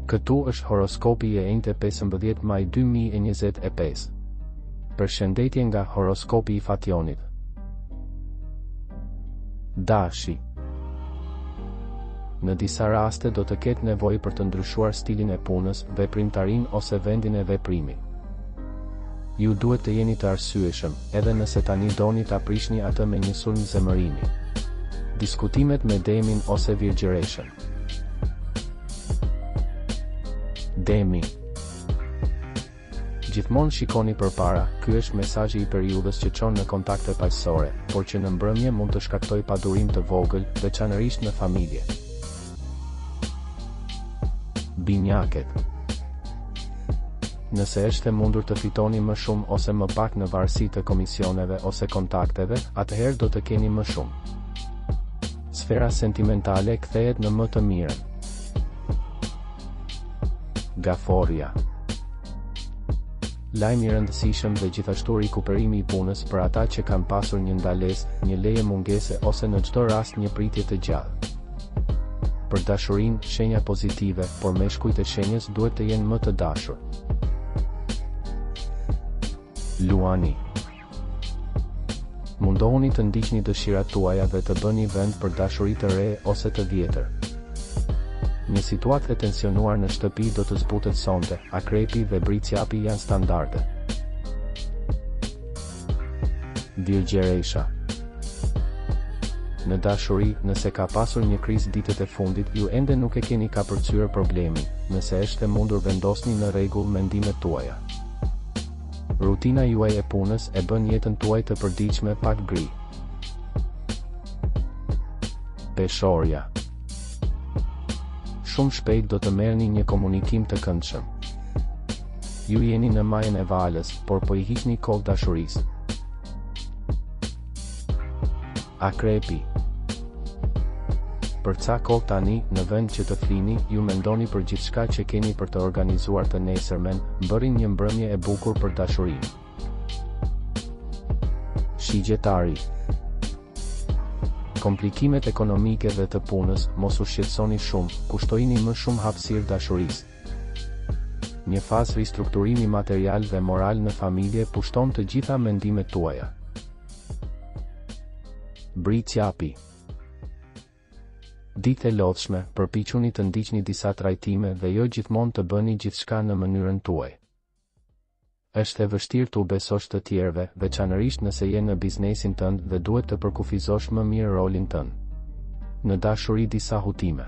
Këtu është horoskopi e enjte 15 maj 2025. Përshëndetje nga horoskopi I Fationit. Dashi. Në disa raste do të ketë nevojë për të ndryshuar stilin e punës, veprimtarinë ose vendin e veprimit. Ju duhet të jeni të arsyeshëm, edhe nëse tani doni ta prishni atë me një sulm zemërimi. Diskutimet me Demin ose Virgjëreshën. Demi. Gjithmonë shikoni përpara, ky është mesazhi I periudhës që çon në kontakte paqësore, por që në mbrëmje mund të shkaktojë padurim të vogël, veçanërisht në familje. Binjaket. Nëse është e mundur të fitoni më shumë ose më pak në varësi të komisioneve ose kontakteve, atëherë do të keni më shumë. Sfera sentimentale kthehet në më të mirën. Gaforja. Lajm I rëndësishëm dhe gjithashtu rikuperimi I punës për ata që kanë pasur një ndalesë, një leje mungese ose në çdo rast një pritje të gjallë. Për dashurinë, shenja pozitive, por meshkujt e shenjës duhet të jenë më të dashur. Luani. Mundohuni të ndiqni dëshirat tuaja dhe të bëni vend për dashuri të re ose të vjetër. Një situatë e tensionuar në shtëpi do të zbutet sonte, akrepi dhe bricjapi janë standarde. Virgjëresha. Në dashuri, nëse ka pasur një krizë ditët e fundit, ju ende nuk e keni kapërcyer problemin, nëse është e mundur vendosni në rregull mendimet tuaja. Rutina juaj e punës e bën jetën tuaj të përditshme pak gri. Peshorja. Shumë shpejt do të merrni një komunikim të këndshëm. Ju jeni në majën e valës, por po I hiqni kohë dashurisë. Akrepi. Për ca kohë tani, në vend që të flini, ju mendoni për gjithçka që keni për të organizuar të nesërmen, bërini një mbrëmje e bukur për dashurinë. Shigjetari. Komplikimet ekonomike dhe të punës, mos u shqetësoni shumë, kushtojini më shumë hapësirë dashurisë. Një fazë ristrukturimi material dhe moral në familje pushton të gjitha mendimet tuaja. Bricjapi. Ditë e lodhshme, përpiquni të ndiqni disa trajtime dhe jo gjithmonë të bëni gjithçka në mënyrën tuaj. Është e vështirë të u besosh të tjerëve, veçanërisht nëse je në biznesin tënd dhe duhet të përkufizosh më mirë rolin tënd. Në dashuri disa hutime.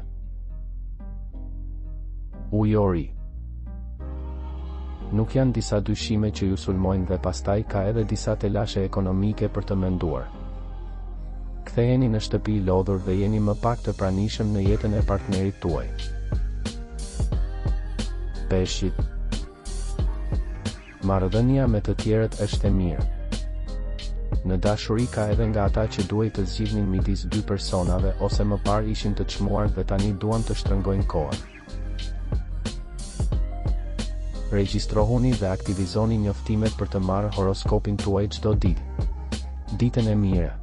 Ujori. Nuk janë disa dyshime që ju sulmojnë dhe pastaj ka edhe disa telashe ekonomike për të menduar. Ktheheni në shtëpi lodhur dhe jeni më pak të pranishëm në jetën e partnerit tuaj. Peshqit. Marrëdhënia me të tjerët është e mirë. Në dashuri ka edhe nga ata që duhet të zgjidhnin midis dy personave ose më parë ishin të çmuar dhe tani duan të shtrëngojnë kohën. Regjistrohuni dhe aktivizoni njoftimet për të marrë horoskopin tuaj çdo ditë. Ditën e mirë.